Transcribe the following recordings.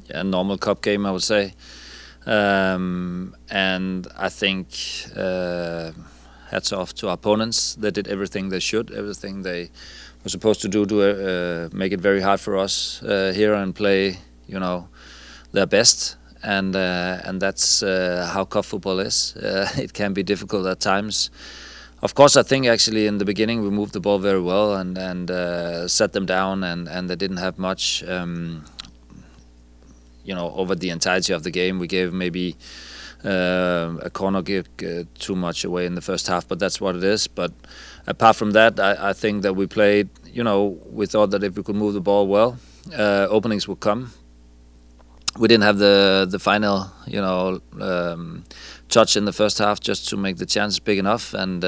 a normal cup game, I would say. And I think hats off to our opponents. They did everything they should, everything they were supposed to do to make it very hard for us here and play, their best. And that's how cup football is. It can be difficult at times. Of course, I think actually in the beginning we moved the ball very well and set them down, and they didn't have much. Over the entirety of the game, we gave maybe a corner kick too much away in the first half, but that's what it is. But apart from that, I think that we played. We thought that if we could move the ball well, openings would come. We didn't have the final, touch in the first half just to make the chances big enough, and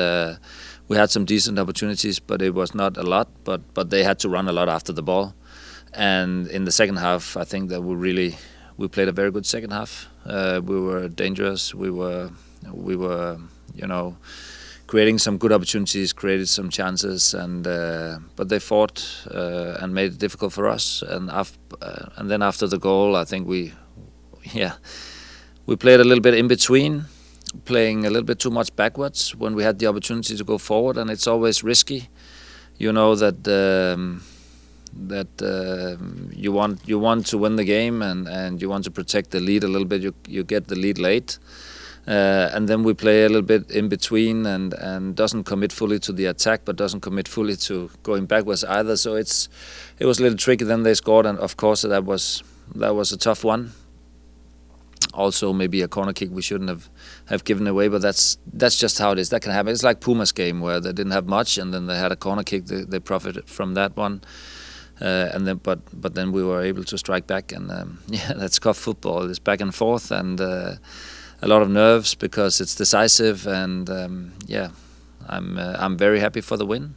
we had some decent opportunities, but it was not a lot. But they had to run a lot after the ball, and in the second half, I think that we played a very good second half. We were dangerous. We were, creating some good opportunities, created some chances, and but they fought and made it difficult for us. And then after the goal, I think we played a little bit in between, playing a little bit too much backwards when we had the opportunity to go forward, and it's always risky. You know that you want to win the game, and you want to protect the lead a little bit. You get the lead late. And then we play a little bit in between and doesn't commit fully to the attack, but doesn't commit fully to going backwards either. So it was a little tricky. Then they scored, and of course that was a tough one. Also, maybe a corner kick we shouldn't have given away, but that's just how it is. That can happen. It's like Puma's game where they didn't have much, and then they had a corner kick. They profited from that one. And then, but then we were able to strike back, and that's cup football. It's back and forth, and a lot of nerves because it's decisive, and I'm very happy for the win.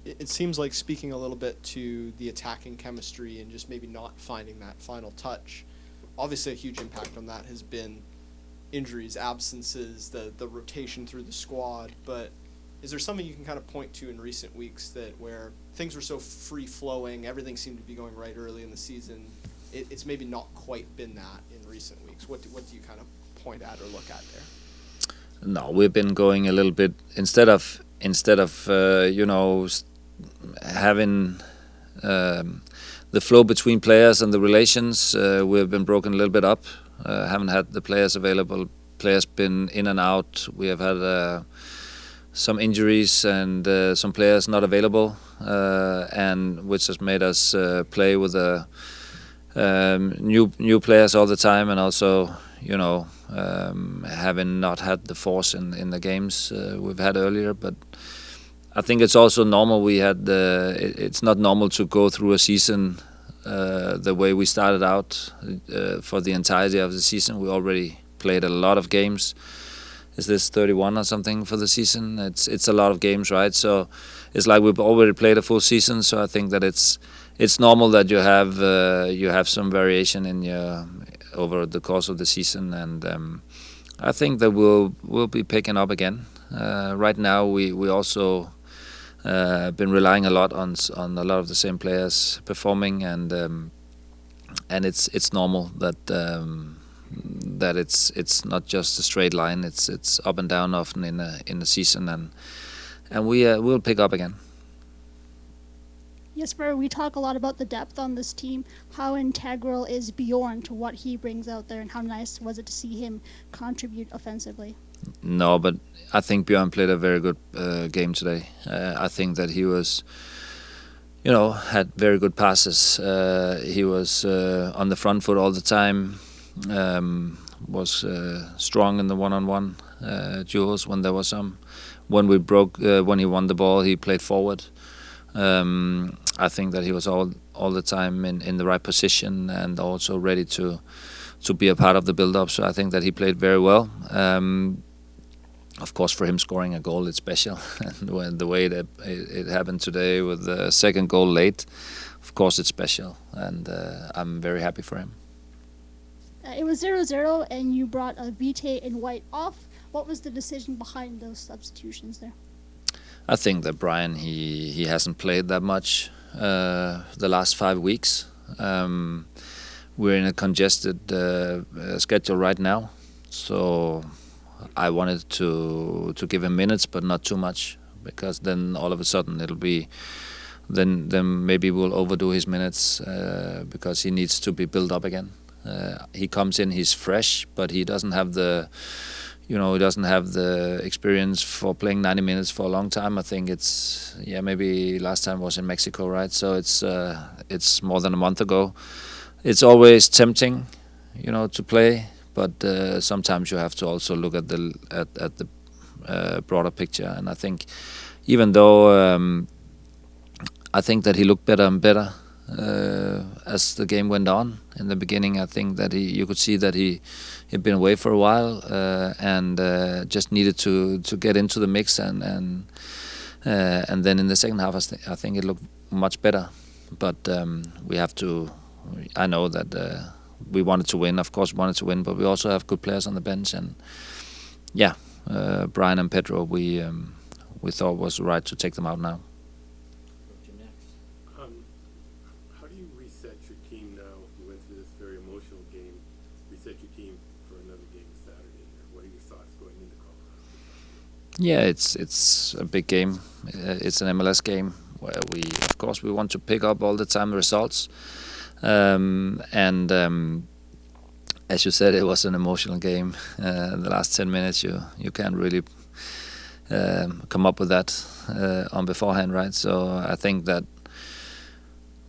It seems like, speaking a little bit to the attacking chemistry and just maybe not finding that final touch, obviously a huge impact on that has been injuries, absences, the rotation through the squad. But is there something you can kind of point to in recent weeks that where things were so free-flowing, everything seemed to be going right early in the season, it's maybe not quite been that in recent weeks? What do you kind of point at or look at there? No, we've been going a little bit instead of having the flow between players and the relations. We've been broken a little bit up. Haven't had the players available. Players been in and out. We have had some injuries and some players not available, and which has made us play with new players all the time, and also having not had the force in the games we've had earlier. But I think it's also normal. It's not normal to go through a season the way we started out for the entirety of the season. We already played a lot of games. Is this 31 or something for the season? It's a lot of games, right? So it's like we've already played a full season. So I think that it's normal that you have some variation in over the course of the season, and I think that we'll be picking up again. Right now, we also been relying a lot on a lot of the same players performing, and it's normal that it's not just a straight line. It's up and down often in the season, and we'll pick up again. Jesper, we talk a lot about the depth on this team. How integral is Bjorn to what he brings out there, and how nice was it to see him contribute offensively? No, but I think Bjorn played a very good game today. I think that he was, had very good passes. He was on the front foot all the time. Was strong in the one-on-one duels when there was some. When he won the ball, he played forward. I think that he was all the time in the right position and also ready to be a part of the build-up. So I think that he played very well. Of course, for him scoring a goal, it's special. And the way that it happened today with the second goal late, of course, it's special. And I'm very happy for him. It was 0-0, and you brought Vitae and White off. What was the decision behind those substitutions there? I think that Brian, he hasn't played that much the last 5 weeks. we're in a congested schedule right now, so I wanted to give him minutes, but not too much, because then all of a sudden it'll be then maybe we'll overdo his minutes because he needs to be built up again. He comes in, he's fresh, but he doesn't have the experience for playing 90 minutes for a long time. I think it's maybe last time was in Mexico, right? So it's more than a month ago. It's always tempting, to play, but sometimes you have to also look at the broader picture. And I think even though I think that he looked better and better as the game went on. In the beginning, I think that you could see that he'd been away for a while and just needed to get into the mix, and then in the second half, I think it looked much better. But we have to. I know that we wanted to win, of course, but we also have good players on the bench, and Brian and Pedro, we thought was right to take them out now. How do you reset your team now? You went through this very emotional game. Reset your team for another game Saturday. What are your thoughts going into Colorado? Yeah, it's a big game. It's an MLS game where we want to pick up all the time the results. As you said, it was an emotional game. The last 10 minutes, you can't really come up with that on beforehand, right? So I think that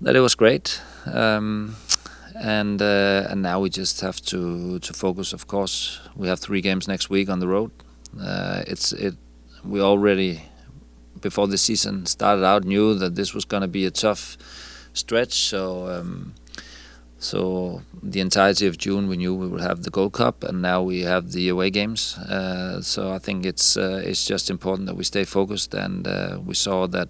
it was great, and now we just have to focus. Of course, we have 3 games next week on the road. We already, before the season started out, knew that this was going to be a tough stretch. So the entirety of June, we knew we would have the Gold Cup, and now we have the away games. So I think it's just important that we stay focused, and we saw that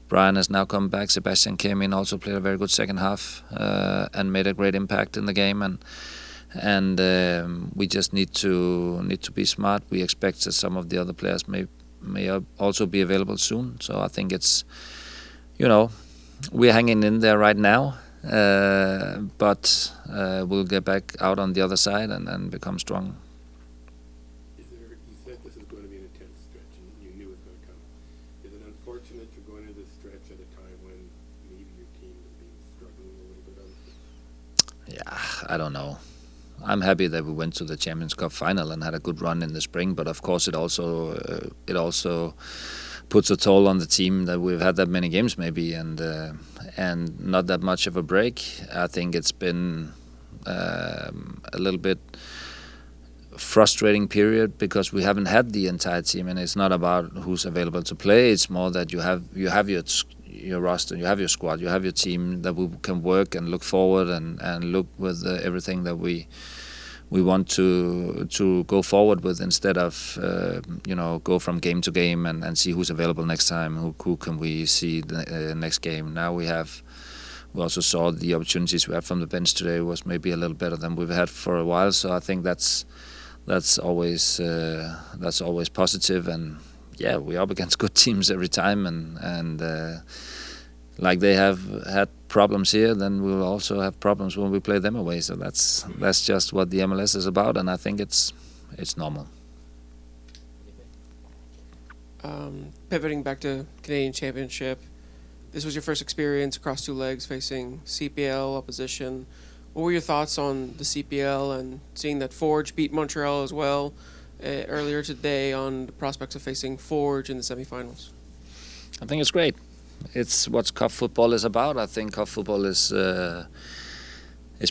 Brian has now come back. Sebastian came in, also played a very good second half, and made a great impact in the game. And we just need to be smart. We expect that some of the other players may also be available soon. So I think it's, we're hanging in there right now, but we'll get back out on the other side and become strong. You said this is going to be an intense stretch, and you knew it was going to come. Is it unfortunate you're going into this stretch at a time when maybe your team has been struggling a little bit on it? Yeah, I don't know. I'm happy that we went to the Champions Cup final and had a good run in the spring, but of course it also puts a toll on the team that we've had that many games maybe and not that much of a break. I think it's been a little bit frustrating period because we haven't had the entire team, and it's not about who's available to play. It's more that you have your roster, you have your squad, you have your team that we can work and look forward and look with everything that we want to go forward with, instead of go from game to game and see who's available next time, who can we see the next game. Now we also saw the opportunities we had from the bench today was maybe a little better than we've had for a while. So I think that's always positive. And yeah, we're up against good teams every time, and like they have had problems here, then we'll also have problems when we play them away. So that's just what the MLS is about, and I think it's normal. Pivoting back to Canadian Championship, this was your first experience across 2 legs facing CPL opposition. What were your thoughts on the CPL and seeing that Forge beat Montreal as well earlier today, on the prospects of facing Forge in the semifinals? I think it's great. It's what cup football is about. I think cup football is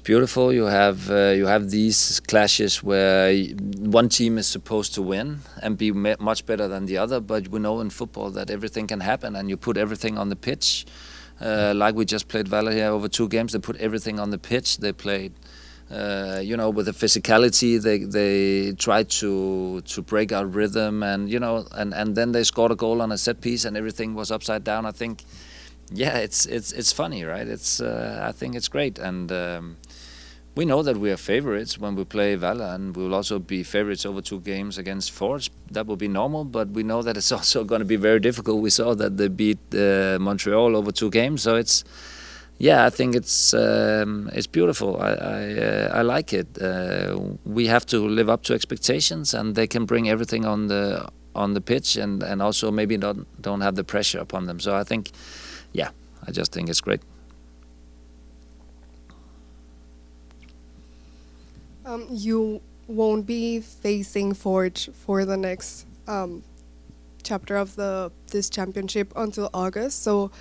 beautiful. You have these clashes where one team is supposed to win and be much better than the other, but we know in football that everything can happen, and you put everything on the pitch. Like we just played Valour here over 2 games. They put everything on the pitch. They played, with the physicality. They tried to break our rhythm, and then they scored a goal on a set piece, and everything was upside down. I think, it's funny, right? I think it's great, and we know that we are favorites when we play Valour, and we will also be favorites over 2 games against Forge. That will be normal, but we know that it's also going to be very difficult. We saw that they beat Montreal over 2 games, so Yeah, I think it's beautiful. I like it. We have to live up to expectations, and they can bring everything on the pitch, and also maybe don't have the pressure upon them. So I think, yeah, I just think it's great. You won't be facing Forge for the next chapter of this championship until August. So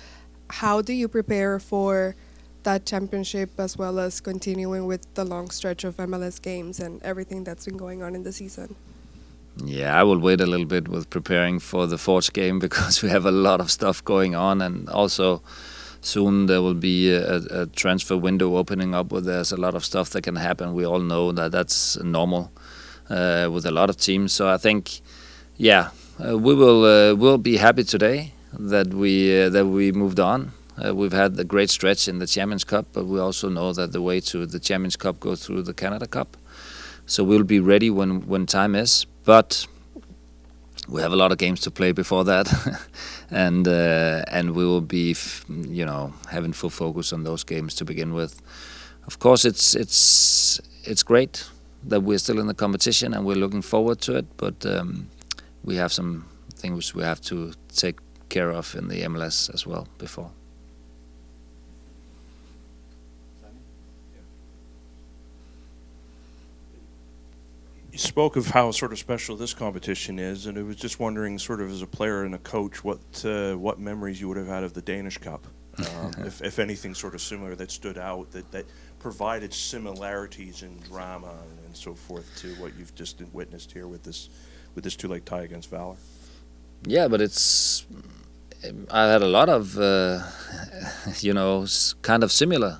how do you prepare for that championship as well as continuing with the long stretch of MLS games and everything that's been going on in the season? Yeah, I will wait a little bit with preparing for the Forge game because we have a lot of stuff going on, and also soon there will be a transfer window opening up where there's a lot of stuff that can happen. We all know that that's normal with a lot of teams. So I think, yeah, we'll be happy today that we moved on. We've had a great stretch in the Champions Cup, but we also know that the way to the Champions Cup goes through the Canada Cup. So we'll be ready when time is. But we have a lot of games to play before that, and we will be, having full focus on those games to begin with. Of course, it's great that we're still in the competition and we're looking forward to it. But we have some things we have to take care of in the MLS as well before. You spoke of how sort of special this competition is, and I was just wondering, sort of as a player and a coach, what memories you would have had of the Danish Cup, if anything sort of similar that stood out, that provided similarities in drama and so forth to what you've just witnessed here with this 2-leg tie against Valour. Yeah, but I had a lot of kind of similar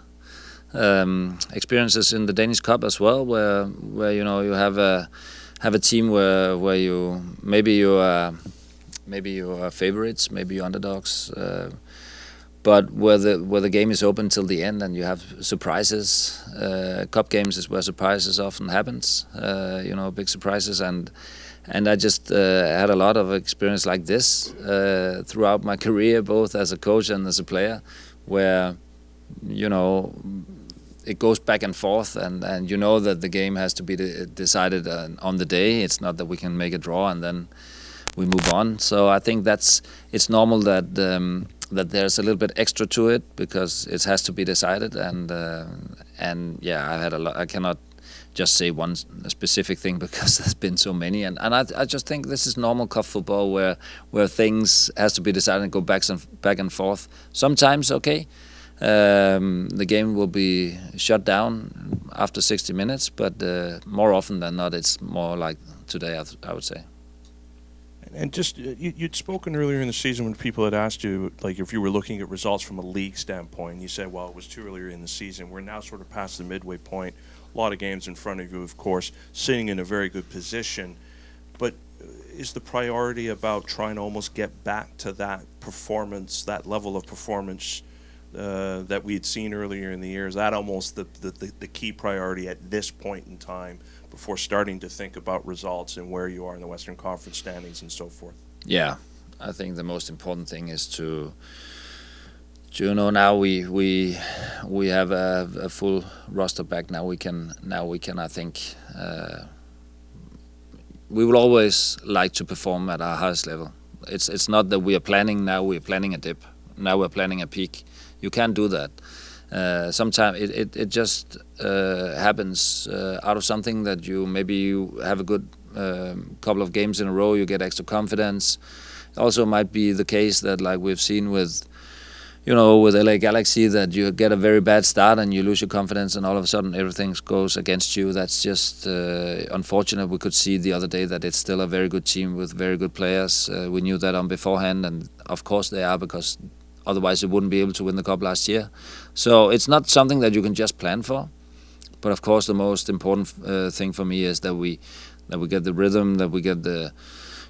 experiences in the Danish Cup as well, where you have a team where you are favorites, maybe you're underdogs, but where the game is open till the end and you have surprises. Cup games is where surprises often happens, big surprises, and I just had a lot of experience like this throughout my career, both as a coach and as a player, where it goes back and forth, and you know that the game has to be decided on the day. It's not that we can make a draw and then we move on. So I think it's normal that there's a little bit extra to it because it has to be decided. And yeah, I had a lot. I cannot just say one specific thing because there's been so many. And I just think this is normal cup football where things has to be decided and go back and forth. Sometimes okay. The game will be shut down after 60 minutes, but more often than not, it's more like today, I would say. And just, you'd spoken earlier in the season when people had asked you, like, if you were looking at results from a league standpoint, you said, well, it was too earlier in the season. We're now sort of past the midway point. A lot of games in front of you, of course, sitting in a very good position. But is the priority about trying to almost get back to that performance, that level of performance that we had seen earlier in the year? Is that almost the key priority at this point in time before starting to think about results and where you are in the Western Conference standings and so forth? Yeah, I think the most important thing is to now we have a full roster back. Now we can I think we will always like to perform at our highest level. It's not that we are planning now. We're planning a dip. Now we're planning a peak. You can't do that. Sometimes it just happens out of something that you have a good couple of games in a row, you get extra confidence. It also might be the case that, like we've seen with LA Galaxy, that you get a very bad start and you lose your confidence and all of a sudden everything goes against you. That's just unfortunate. We could see the other day that it's still a very good team with very good players. We knew that on beforehand, and of course they are, because otherwise they wouldn't be able to win the cup last year. So it's not something that you can just plan for. But of course the most important thing for me is that we get the rhythm, that we get the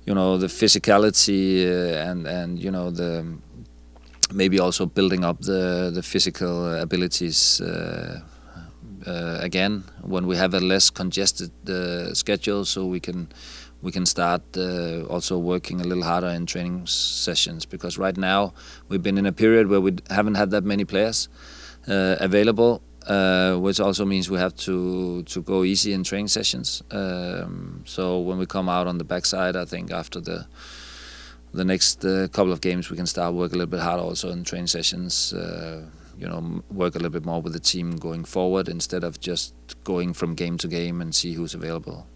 the physicality and the maybe also building up the physical abilities again when we have a less congested schedule, so we can start also working a little harder in training sessions, because right now we've been in a period where we haven't had that many players. available, which also means we have to go easy in training sessions. So when we come out on the backside, I think after the next couple of games, we can start work a little bit harder also in training sessions. Work a little bit more with the team going forward instead of just going from game to game and see who's available.